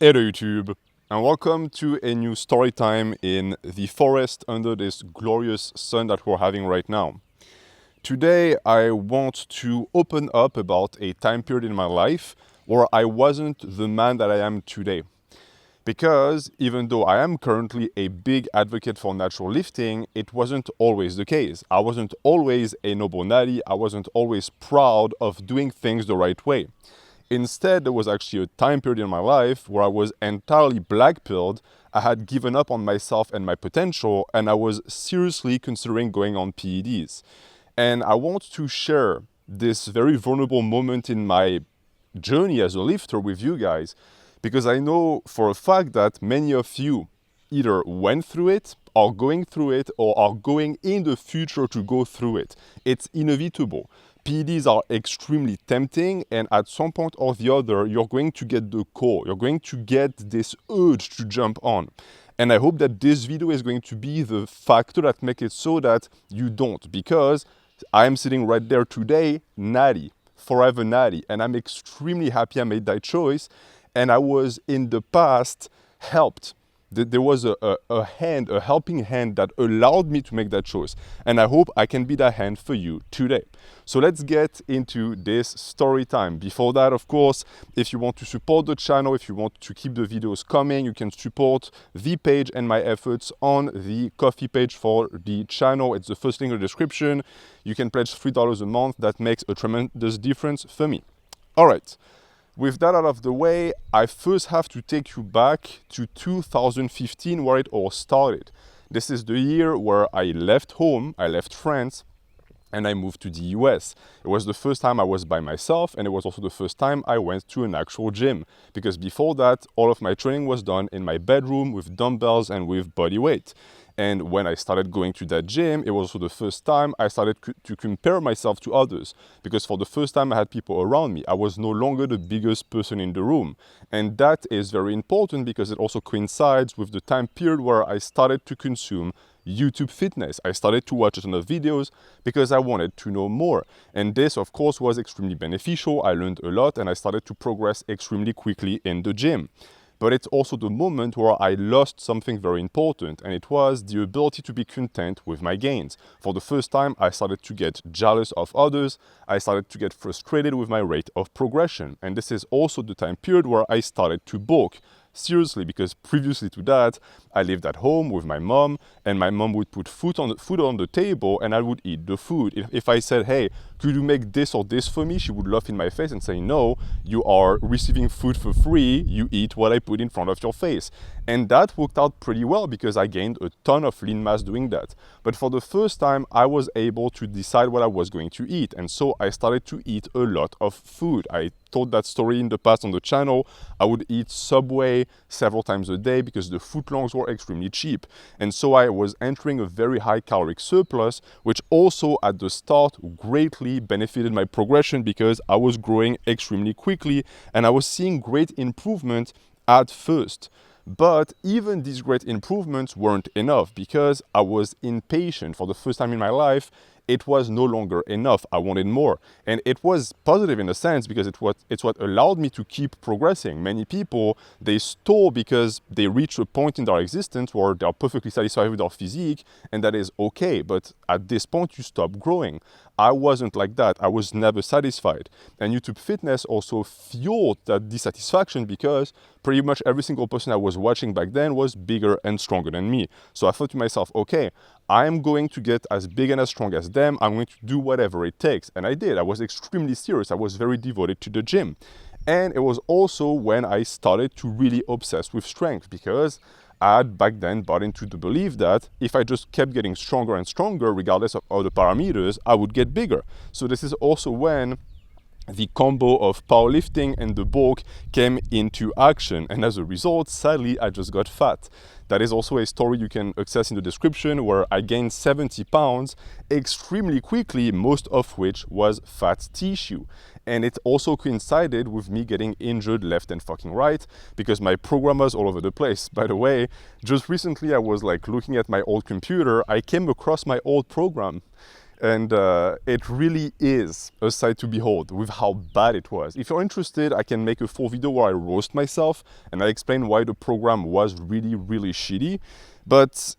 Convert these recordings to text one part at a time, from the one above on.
Hello YouTube, and welcome to a new story time in the forest under this glorious sun that we're having right now. Today I want to open up about a time period in my life where I wasn't the man that I am today. Because even though I am currently a big advocate for natural lifting, it wasn't always the case. I wasn't always a noble natty, I wasn't always proud of doing things the right way. Instead, there was actually a time period in my life where I was entirely black-pilled, I had given up on myself and my potential, and I was seriously considering going on PEDs. And I want to share this very vulnerable moment in my journey as a lifter with you guys, because I know for a fact that many of you either went through it, are going through it, or are going in the future to go through it. It's inevitable. PEDs are extremely tempting, and at some point or the other, you're going to get the call. You're going to get this urge to jump on. And I hope that this video is going to be the factor that makes it so that you don't, because I'm sitting right there today, natty, forever natty, and I'm extremely happy I made that choice. And I was in the past helped. There was a helping hand that allowed me to make that choice. And I hope I can be that hand for you today. So let's get into this story time. Before that, of course, if you want to support the channel, if you want to keep the videos coming, you can support the page and my efforts on the Ko-fi page for the channel. It's the first link in the description. You can pledge $3 a month. That makes a tremendous difference for me. All right. With that out of the way, I first have to take you back to 2015 where it all started. This is the year where I left home, I left France, and I moved to the US. It was the first time I was by myself, and it was also the first time I went to an actual gym. Because before that, all of my training was done in my bedroom with dumbbells and with body weight. And when I started going to that gym, it was also the first time I started to compare myself to others. Because for the first time I had people around me. I was no longer the biggest person in the room. And that is very important because it also coincides with the time period where I started to consume YouTube fitness. I started to watch a ton of videos because I wanted to know more. And this, of course, was extremely beneficial. I learned a lot and I started to progress extremely quickly in the gym. But it's also the moment where I lost something very important, and it was the ability to be content with my gains. For the first time, I started to get jealous of others. I started to get frustrated with my rate of progression. And this is also the time period where I started to bulk. Seriously, because previously to that, I lived at home with my mom, and my mom would put food on the table, and I would eat the food. If I said, hey, could you make this or this for me? She would laugh in my face and say, no, you are receiving food for free. You eat what I put in front of your face. And that worked out pretty well because I gained a ton of lean mass doing that. But for the first time, I was able to decide what I was going to eat. And so I started to eat a lot of food. I told that story in the past on the channel. I would eat Subway several times a day because the footlongs were extremely cheap. And so I was entering a very high caloric surplus, which also at the start greatly benefited my progression because I was growing extremely quickly and I was seeing great improvement at first. But even these great improvements weren't enough because I was impatient. For the first time in my life, it was no longer enough. I wanted more. And it was positive in a sense because it's what allowed me to keep progressing. Many people, they stall because they reach a point in their existence where they're perfectly satisfied with their physique, and that is okay. But at this point, you stop growing. I wasn't like that. I was never satisfied. And YouTube Fitness also fueled that dissatisfaction because pretty much every single person I was watching back then was bigger and stronger than me. So I thought to myself, okay, I'm going to get as big and as strong as them. I'm going to do whatever it takes. And I did. I was extremely serious. I was very devoted to the gym. And it was also when I started to really obsess with strength because I had back then bought into the belief that if I just kept getting stronger and stronger, regardless of other parameters, I would get bigger. So this is also when the combo of powerlifting and the bulk came into action. And as a result, sadly, I just got fat. That is also a story you can access in the description where I gained 70 pounds extremely quickly, most of which was fat tissue. And it also coincided with me getting injured left and fucking right because my program was all over the place. By the way, just recently I was like looking at my old computer, I came across my old program. And it really is a sight to behold with how bad it was. If you're interested, I can make a full video where I roast myself and I explain why the program was really, really shitty. But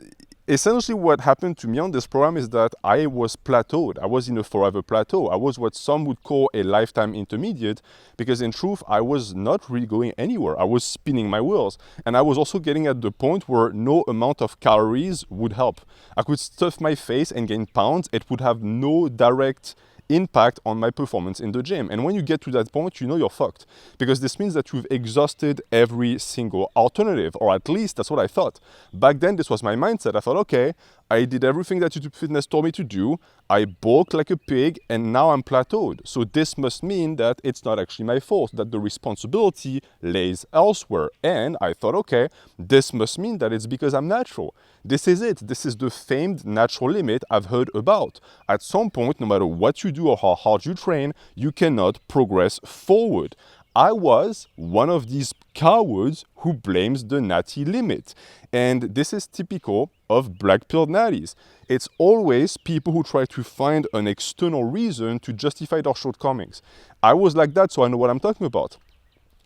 essentially what happened to me on this program is that I was plateaued. I was in a forever plateau. I was what some would call a lifetime intermediate, because in truth, I was not really going anywhere. I was spinning my wheels. And I was also getting at the point where no amount of calories would help. I could stuff my face and gain pounds. It would have no direct impact on my performance in the gym. And when you get to that point, you know you're fucked, because this means that you've exhausted every single alternative, or at least that's what I thought. Back then, this was my mindset. I thought, okay, I did everything that YouTube Fitness told me to do. I bulked like a pig, and now I'm plateaued. So this must mean that it's not actually my fault, that the responsibility lays elsewhere. And I thought, okay, this must mean that it's because I'm natural. This is it. This is the famed natural limit I've heard about. At some point, no matter what you do or how hard you train, you cannot progress forward. I was one of these cowards who blames the natty limit. And this is typical of black-pilled natties. It's always people who try to find an external reason to justify their shortcomings. I was like that, so I know what I'm talking about.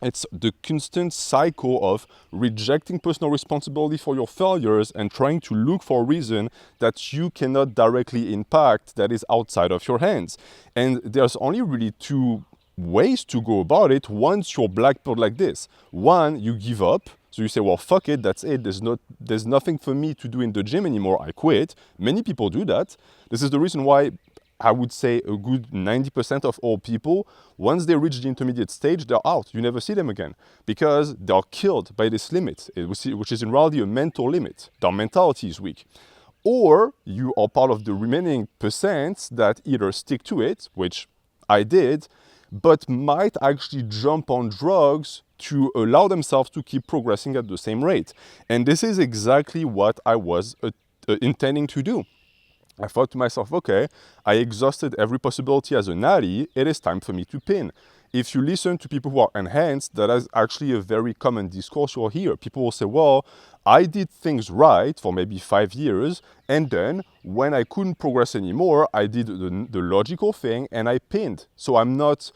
It's the constant cycle of rejecting personal responsibility for your failures and trying to look for a reason that you cannot directly impact, that is outside of your hands. And there's only really two ways to go about it once you're black-pilled like this. One, you give up. So you say, well, fuck it, that's it. There's nothing for me to do in the gym anymore. I quit. Many people do that. This is the reason why I would say a good 90% of all people, once they reach the intermediate stage, they're out. You never see them again, because they're killed by this limit, which is in reality a mental limit. Their mentality is weak. Or you are part of the remaining percent that either stick to it, which I did, but might actually jump on drugs to allow themselves to keep progressing at the same rate. And this is exactly what I was intending to do. I thought to myself, okay, I exhausted every possibility as a natty, it is time for me to pin. If you listen to people who are enhanced, that is actually a very common discourse you'll hear. People will say, well, I did things right for maybe 5 years, and then when I couldn't progress anymore, I did the logical thing and I pinned. So I'm not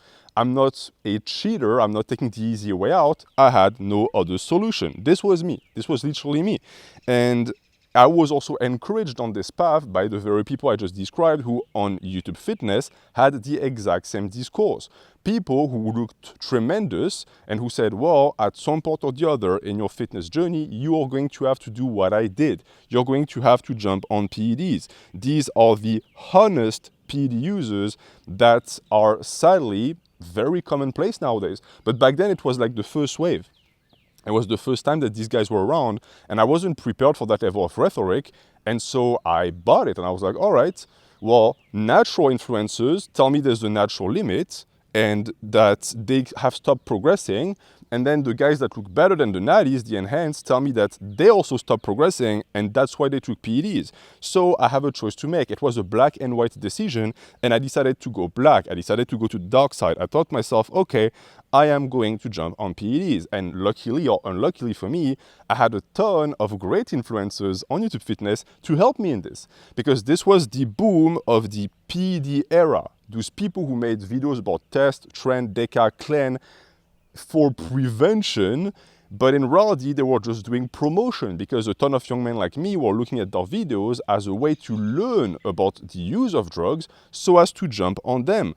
a cheater, I'm not taking the easy way out. I had no other solution. This was me. This was literally me. And I was also encouraged on this path by the very people I just described, who on YouTube Fitness had the exact same discourse. People who looked tremendous and who said, well, at some point or the other in your fitness journey, you are going to have to do what I did. You're going to have to jump on PEDs. These are the honest PED users that are sadly very commonplace nowadays. But back then it was like the first wave. It was the first time that these guys were around, and I wasn't prepared for that level of rhetoric, and so I bought it, and I was like, all right, well, natural influencers tell me there's a natural limit, and that they have stopped progressing, and then the guys that look better than the natties, the enhanced, tell me that they also stopped progressing, and that's why they took PEDs. So I have a choice to make. It was a black and white decision, and I decided to go black. I decided to go to the dark side. I thought to myself, okay, I am going to jump on PEDs. And luckily or unluckily for me, I had a ton of great influencers on YouTube Fitness to help me in this, because this was the boom of the PED era. Those people who made videos about test, trend, deca, clean, for prevention, but in reality they were just doing promotion, because a ton of young men like me were looking at their videos as a way to learn about the use of drugs so as to jump on them.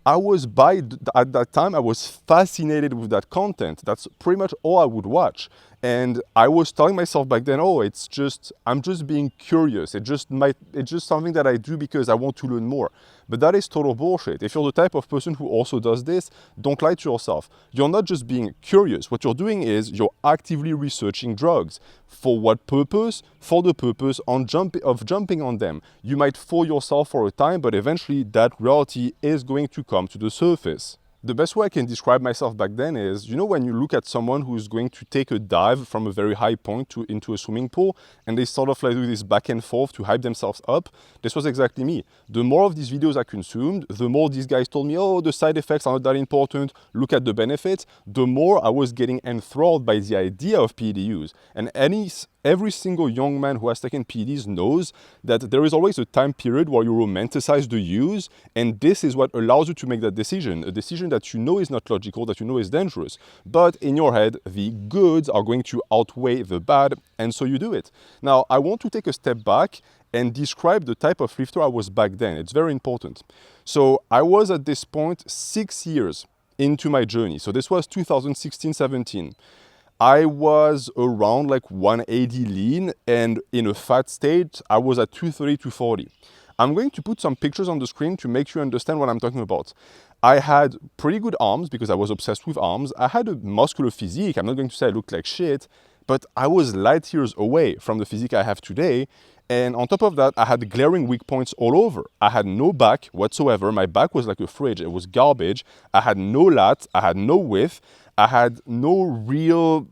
At that time, I was fascinated with that content. That's pretty much all I would watch. And I was telling myself back then, oh, I'm just being curious. It's just something that I do because I want to learn more. But that is total bullshit. If you're the type of person who also does this, don't lie to yourself. You're not just being curious. What you're doing is you're actively researching drugs. For what purpose? For the purpose of jumping on them. You might fool yourself for a time, but eventually that reality is going to come to the surface. The best way I can describe myself back then is, you know, when you look at someone who's going to take a dive from a very high point into a swimming pool, and they sort of like do this back and forth to hype themselves up. This was exactly me. The more of these videos I consumed, the more these guys told me, oh, the side effects are not that important, look at the benefits, the more I was getting enthralled by the idea of PED use. And every single young man who has taken PEDs knows that there is always a time period where you romanticize the use, and this is what allows you to make that decision, a decision that you know is not logical, that you know is dangerous. But in your head, the goods are going to outweigh the bad, and so you do it. Now, I want to take a step back and describe the type of lifter I was back then. It's very important. So I was at this point 6 years into my journey. So this was 2016-17. I was around like 180 lean, and in a fat state, I was at 230, 240. I'm going to put some pictures on the screen to make you understand what I'm talking about. I had pretty good arms because I was obsessed with arms. I had a muscular physique. I'm not going to say I looked like shit, but I was light years away from the physique I have today. And on top of that, I had glaring weak points all over. I had no back whatsoever. My back was like a fridge. It was garbage. I had no lat. I had no width. I had no real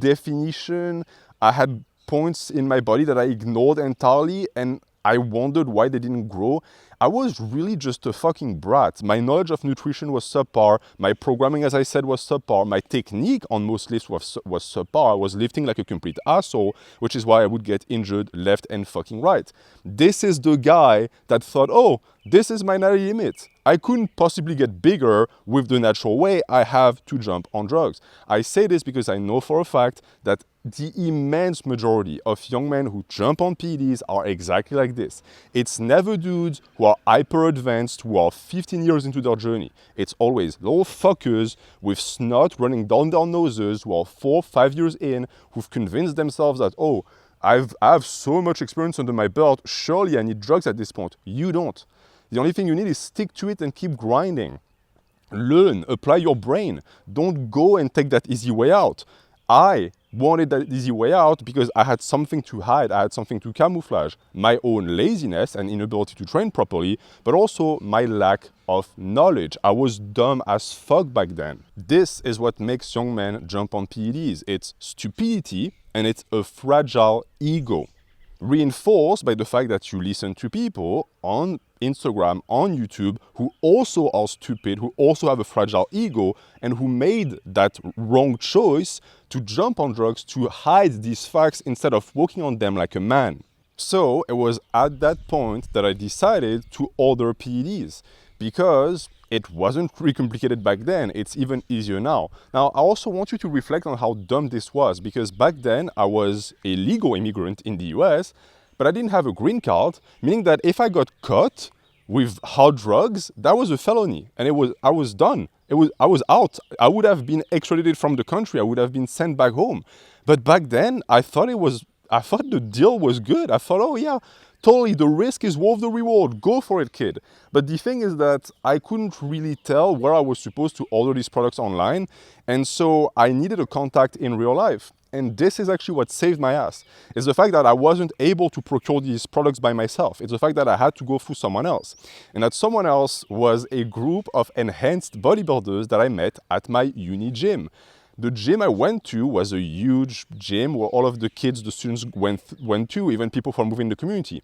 definition. I had points in my body that I ignored entirely, and I wondered why they didn't grow. I was really just a fucking brat. My knowledge of nutrition was subpar. My programming, as I said, was subpar. My technique on most lifts was subpar. I was lifting like a complete asshole, which is why I would get injured left and fucking right. This is the guy that thought, oh, this is my natty limit. I couldn't possibly get bigger with the natural way. I have to jump on drugs. I say this because I know for a fact that the immense majority of young men who jump on PEDs are exactly like this. It's never dudes who are hyper advanced, who are 15 years into their journey. It's always little fuckers with snot running down their noses who are 4, 5 years in, who've convinced themselves that, oh, I have so much experience under my belt, surely I need drugs at this point. You don't. The only thing you need is stick to it and keep grinding. Learn, apply your brain. Don't go and take that easy way out. I wanted that easy way out because I had something to hide, I had something to camouflage. My own laziness and inability to train properly, but also my lack of knowledge. I was dumb as fuck back then. This is what makes young men jump on PEDs. It's stupidity and it's a fragile ego, reinforced by the fact that you listen to people on Instagram, on YouTube, who also are stupid, who also have a fragile ego, and who made that wrong choice to jump on drugs to hide these facts instead of working on them like a man. So it was at that point that I decided to order PEDs, because it wasn't really complicated back then. It's even easier now. Now, I also want you to reflect on how dumb this was, because back then I was a legal immigrant in the US, but I didn't have a green card, meaning that if I got caught with hard drugs, that was a felony, and I was done. I was out. I would have been extradited from the country. I would have been sent back home. But back then, I thought the deal was good. I thought, oh yeah, totally, the risk is worth the reward. Go for it, kid. But the thing is that I couldn't really tell where I was supposed to order these products online, and so I needed a contact in real life. And this is actually what saved my ass. It's the fact that I wasn't able to procure these products by myself. It's the fact that I had to go through someone else. And that someone else was a group of enhanced bodybuilders that I met at my uni gym. The gym I went to was a huge gym where all of the kids, the students went to, even people from within the community.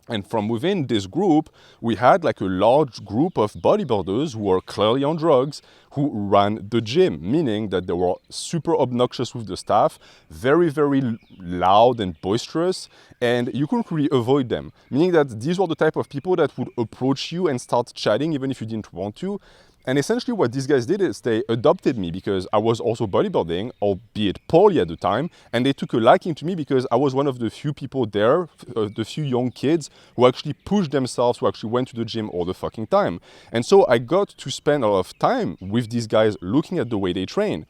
And from within this group, we had like a large group of bodybuilders who were clearly on drugs, who ran the gym, meaning that they were super obnoxious with the staff, very, very loud and boisterous, and you couldn't really avoid them. Meaning that these were the type of people that would approach you and start chatting even if you didn't want to. And essentially what these guys did is they adopted me because I was also bodybuilding, albeit poorly at the time, and they took a liking to me because I was one of the few people there, the few young kids who actually pushed themselves, who actually went to the gym all the fucking time. And so I got to spend a lot of time with these guys looking at the way they train.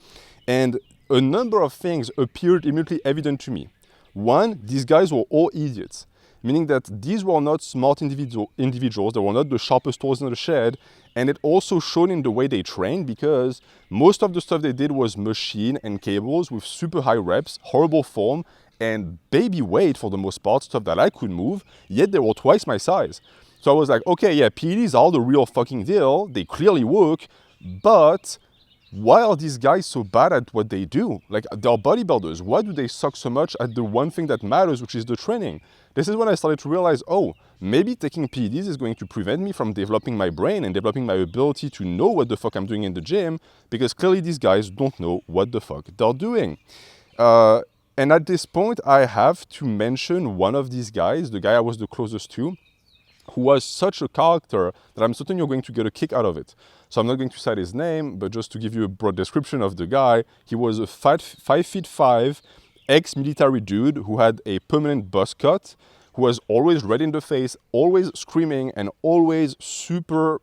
And a number of things appeared immediately evident to me. One, these guys were all idiots, meaning that these were not smart individuals, they were not the sharpest tools in the shed, and it also showed in the way they trained because most of the stuff they did was machine and cables with super high reps, horrible form, and baby weight for the most part, stuff that I could move, yet they were twice my size. So I was like, okay, yeah, PEDs are the real fucking deal, they clearly work, but why are these guys so bad at what they do? Like, they're bodybuilders. Why do they suck so much at the one thing that matters, which is the training? This is when I started to realize, oh, maybe taking PEDs is going to prevent me from developing my brain and developing my ability to know what the fuck I'm doing in the gym, because clearly these guys don't know what the fuck they're doing. And at this point, I have to mention one of these guys, the guy I was the closest to, who was such a character that I'm certain you're going to get a kick out of it. So I'm not going to cite his name, but just to give you a broad description of the guy, he was a 5'5" ex-military dude who had a permanent buzz cut, who was always red in the face, always screaming, and always super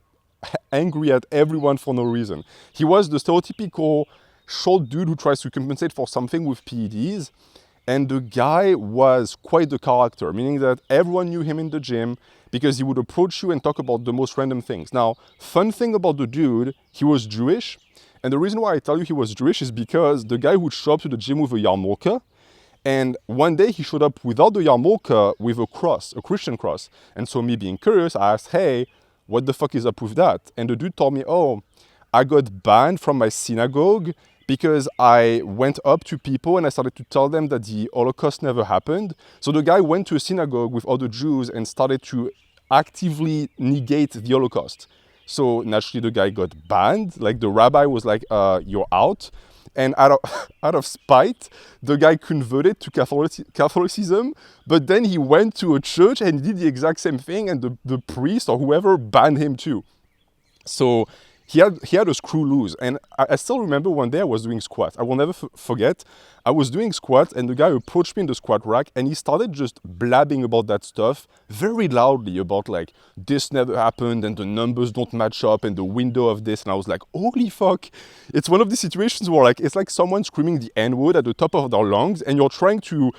angry at everyone for no reason. He was the stereotypical short dude who tries to compensate for something with PEDs. And the guy was quite the character, meaning that everyone knew him in the gym because he would approach you and talk about the most random things. Now, fun thing about the dude, he was Jewish. And the reason why I tell you he was Jewish is because the guy would show up to the gym with a yarmulke. And one day he showed up without the yarmulke with a cross, a Christian cross. And so me being curious, I asked, hey, what the fuck is up with that? And the dude told me, oh, I got banned from my synagogue because I went up to people and I started to tell them that the Holocaust never happened. So the guy went to a synagogue with other Jews and started to actively negate the Holocaust. So naturally the guy got banned. Like the rabbi was like, you're out. And out of spite, the guy converted to Catholicism, but then he went to a church and did the exact same thing, and the priest or whoever banned him too. So he had a screw loose. And I still remember one day I was doing squats. I will never forget. I was doing squats and the guy approached me in the squat rack and he started just blabbing about that stuff very loudly about like, this never happened and the numbers don't match up and the window of this. And I was like, holy fuck. It's one of these situations where like, it's like someone screaming the N-word at the top of their lungs and you're trying to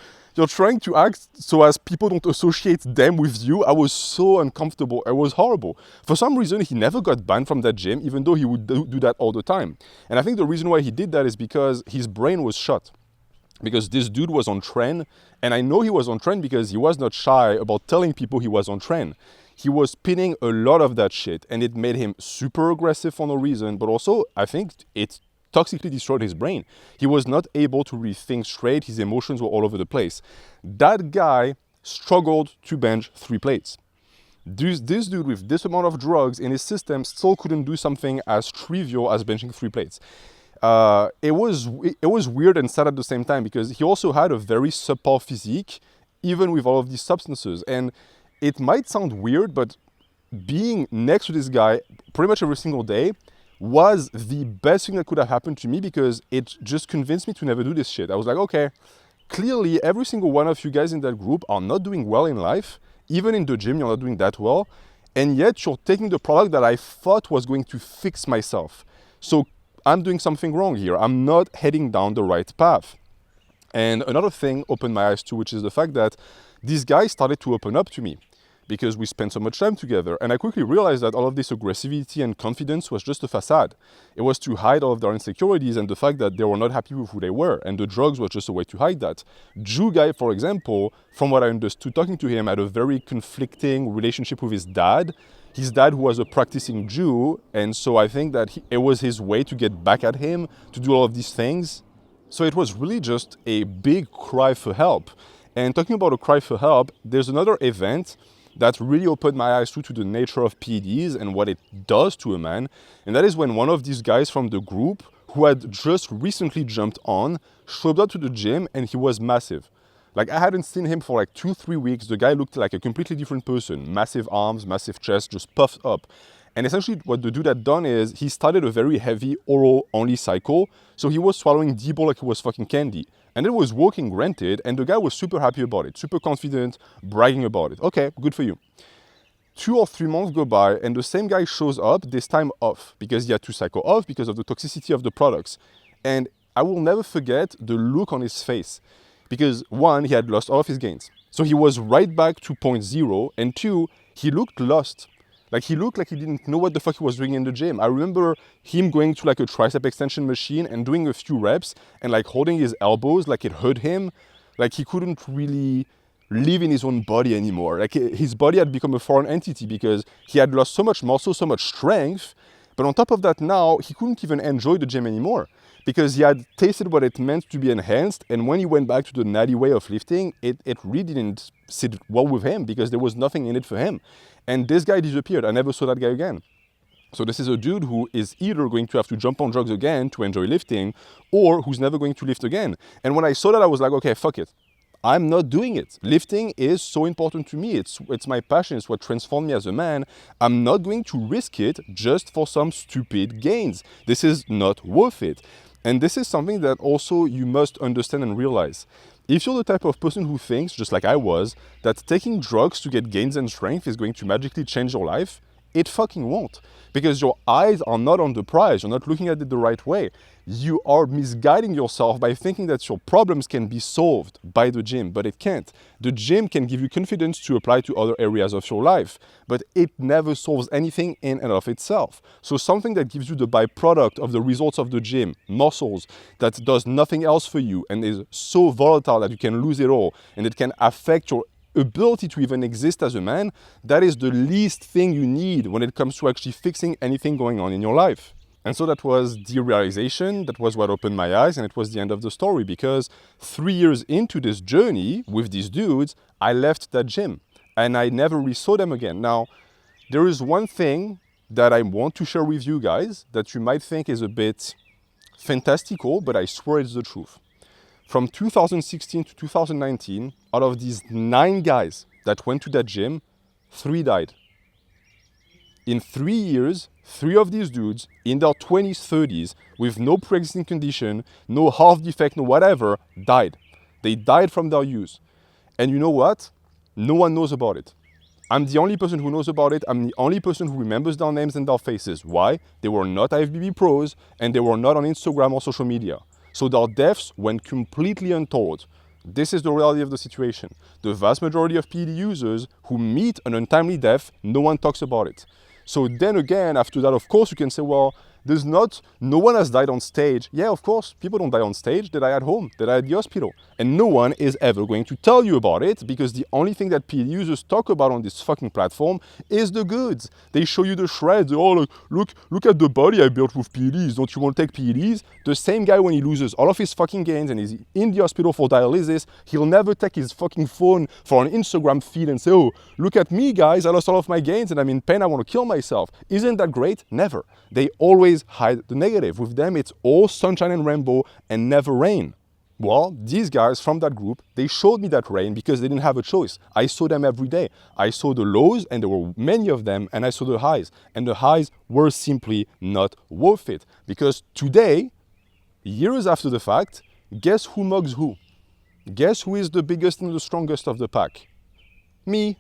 act so as people don't associate them with you. I was so uncomfortable. It was horrible. For some reason, he never got banned from that gym, even though he would do that all the time. And I think the reason why he did that is because his brain was shut. Because this dude was on trend, and I know he was on trend because he was not shy about telling people he was on trend. He was pinning a lot of that shit, and it made him super aggressive for no reason, but also, I think it toxically destroyed his brain. He was not able to really think straight. His emotions were all over the place. That guy struggled to bench 3 plates. This dude with this amount of drugs in his system still couldn't do something as trivial as benching 3 plates. It was weird and sad at the same time because he also had a very subpar physique, even with all of these substances. And it might sound weird, but being next to this guy pretty much every single day was the best thing that could have happened to me because it just convinced me to never do this shit. I was like, okay, clearly every single one of you guys in that group are not doing well in life. Even in the gym, you're not doing that well. And yet you're taking the product that I thought was going to fix myself. So I'm doing something wrong here. I'm not heading down the right path. And another thing opened my eyes to, which is the fact that these guys started to open up to me because we spent so much time together. And I quickly realized that all of this aggressivity and confidence was just a facade. It was to hide all of their insecurities and the fact that they were not happy with who they were. And the drugs was just a way to hide that. Jew guy, for example, from what I understood talking to him, had a very conflicting relationship with his dad. His dad, who was a practicing Jew, and so I think that it was his way to get back at him, to do all of these things. So it was really just a big cry for help. And talking about a cry for help, there's another event that really opened my eyes to the nature of PEDs and what it does to a man. And that is when one of these guys from the group, who had just recently jumped on, showed up to the gym and he was massive. Like, I hadn't seen him for like 2-3 weeks. The guy looked like a completely different person. Massive arms, massive chest, just puffed up. And essentially what the dude had done is he started a very heavy oral-only cycle. So he was swallowing D-ball like it was fucking candy. And it was working, granted, and the guy was super happy about it, super confident, bragging about it. Okay, good for you. 2 or 3 months go by and the same guy shows up, this time off, because he had to cycle off because of the toxicity of the products. And I will never forget the look on his face. Because 1, he had lost all of his gains. So he was right back to 0.0, and 2, he looked lost. Like, he looked like he didn't know what the fuck he was doing in the gym. I remember him going to like a tricep extension machine and doing a few reps and like holding his elbows like it hurt him. Like, he couldn't really live in his own body anymore. Like, his body had become a foreign entity because he had lost so much muscle, so much strength. But on top of that now, he couldn't even enjoy the gym anymore because he had tasted what it meant to be enhanced. And when he went back to the natty way of lifting, it really didn't sit well with him because there was nothing in it for him. And this guy disappeared. I never saw that guy again. So this is a dude who is either going to have to jump on drugs again to enjoy lifting, or who's never going to lift again. And when I saw that, I was like, okay, fuck it. I'm not doing it. Lifting is so important to me. It's my passion. It's what transformed me as a man. I'm not going to risk it just for some stupid gains. This is not worth it. And this is something that also you must understand and realize. If you're the type of person who thinks, just like I was, that taking drugs to get gains and strength is going to magically change your life, it fucking won't. Because your eyes are not on the prize. You're not looking at it the right way. You are misguiding yourself by thinking that your problems can be solved by the gym, but it can't. The gym can give you confidence to apply to other areas of your life, but it never solves anything in and of itself. So something that gives you the byproduct of the results of the gym, muscles, that does nothing else for you and is so volatile that you can lose it all, and it can affect your ability to even exist as a man, that is the least thing you need when it comes to actually fixing anything going on in your life. And so that was the realization, that was what opened my eyes, and it was the end of the story, because 3 years into this journey with these dudes, I left that gym and I never really saw them again. Now, there is one thing that I want to share with you guys that you might think is a bit fantastical, but I swear it's the truth. From 2016 to 2019, out of these 9 guys that went to that gym, 3 died. In 3 years, 3 of these dudes in their 20s, 30s, with no pre-existing condition, no health defect, no whatever, died. They died from their use. And you know what? No one knows about it. I'm the only person who knows about it. I'm the only person who remembers their names and their faces. Why? They were not IFBB pros, and they were not on Instagram or social media. So their deaths went completely untold. This is the reality of the situation. The vast majority of PED users who meet an untimely death, no one talks about it. So then again, after that, of course, you can say, well, no one has died on stage. Yeah, of course, people don't die on stage. They die at home. They die at the hospital. And no one is ever going to tell you about it, because the only thing that PED users talk about on this fucking platform is the goods. They show you the shreds. Oh, look at the body I built with PEDs. Don't you want to take PEDs? The same guy, when he loses all of his fucking gains and is in the hospital for dialysis, he'll never take his fucking phone for an Instagram feed and say, oh, look at me, guys. I lost all of my gains and I'm in pain. I want to kill myself. Isn't that great? Never. They always hide the negative. With them, it's all sunshine and rainbow and never rain. Well, these guys from that group, they showed me that rain because they didn't have a choice. I saw them every day. I saw the lows, and there were many of them, and I saw the highs. And the highs were simply not worth it. Because today, years after the fact, guess who mugs who? Guess who is the biggest and the strongest of the pack? Me,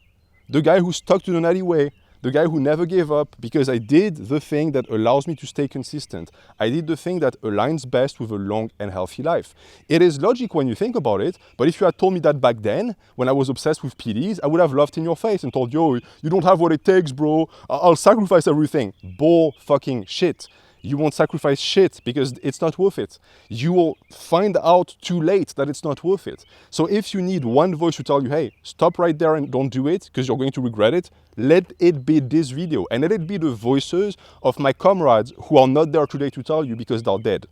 the guy who stuck to the natty way, the guy who never gave up, because I did the thing that allows me to stay consistent. I did the thing that aligns best with a long and healthy life. It is logic when you think about it, but if you had told me that back then, when I was obsessed with PEDs, I would have laughed in your face and told you, you don't have what it takes, bro. I'll sacrifice everything. Bull fucking shit. You won't sacrifice shit because it's not worth it. You will find out too late that it's not worth it. So if you need one voice to tell you, hey, stop right there and don't do it because you're going to regret it, let it be this video, and let it be the voices of my comrades who are not there today to tell you because they're dead.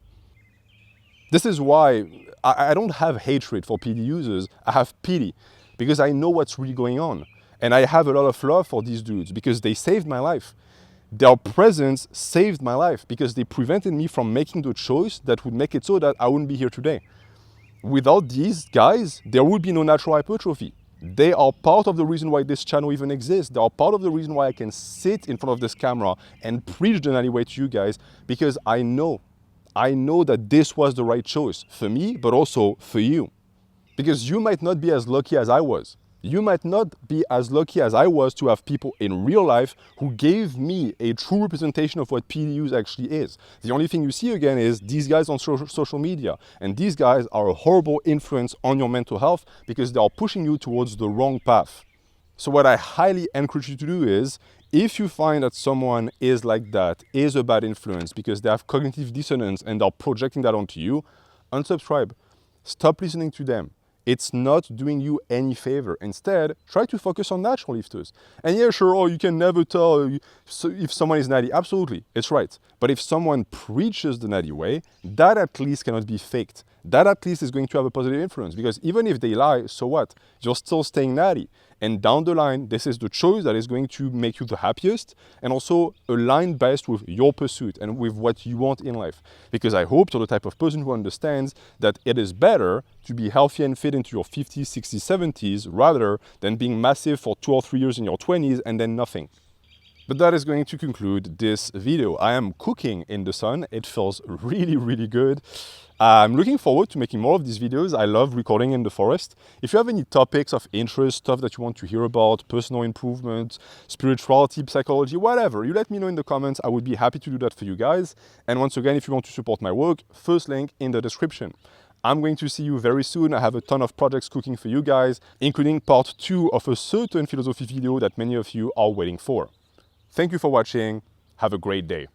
This is why I don't have hatred for PED users. I have pity because I know what's really going on. And I have a lot of love for these dudes because they saved my life. Their presence saved my life because they prevented me from making the choice that would make it so that I wouldn't be here today. Without these guys, there would be no natural hypertrophy. They are part of the reason why this channel even exists. They are part of the reason why I can sit in front of this camera and preach the natty way to you guys, because I know that this was the right choice for me, but also for you. Because you might not be as lucky as I was. You might not be as lucky as I was to have people in real life who gave me a true representation of what PED use actually is. The only thing you see again is these guys on social media. And these guys are a horrible influence on your mental health because they are pushing you towards the wrong path. So what I highly encourage you to do is, if you find that someone is like that, is a bad influence because they have cognitive dissonance and are projecting that onto you, unsubscribe. Stop listening to them. It's not doing you any favor. Instead, try to focus on natural lifters. And yeah, sure, oh, you can never tell if someone is natty. Absolutely, it's right. But if someone preaches the natty way, that at least cannot be faked. that at least is going to have a positive influence, because even if they lie, so what? You're still staying natty. And down the line, this is the choice that is going to make you the happiest and also align best with your pursuit and with what you want in life. Because I hope you're the type of person who understands that it is better to be healthy and fit into your 50s, 60s, 70s rather than being massive for 2 or 3 years in your 20s and then nothing. But that is going to conclude this video. I am cooking in the sun. It feels really, really good. I'm looking forward to making more of these videos. I love recording in the forest. If you have any topics of interest, stuff that you want to hear about, personal improvement, spirituality, psychology, whatever, you let me know in the comments. I would be happy to do that for you guys. And once again, if you want to support my work, first link in the description. I'm going to see you very soon. I have a ton of projects cooking for you guys, including part 2 of a certain philosophy video that many of you are waiting for. Thank you for watching. Have a great day.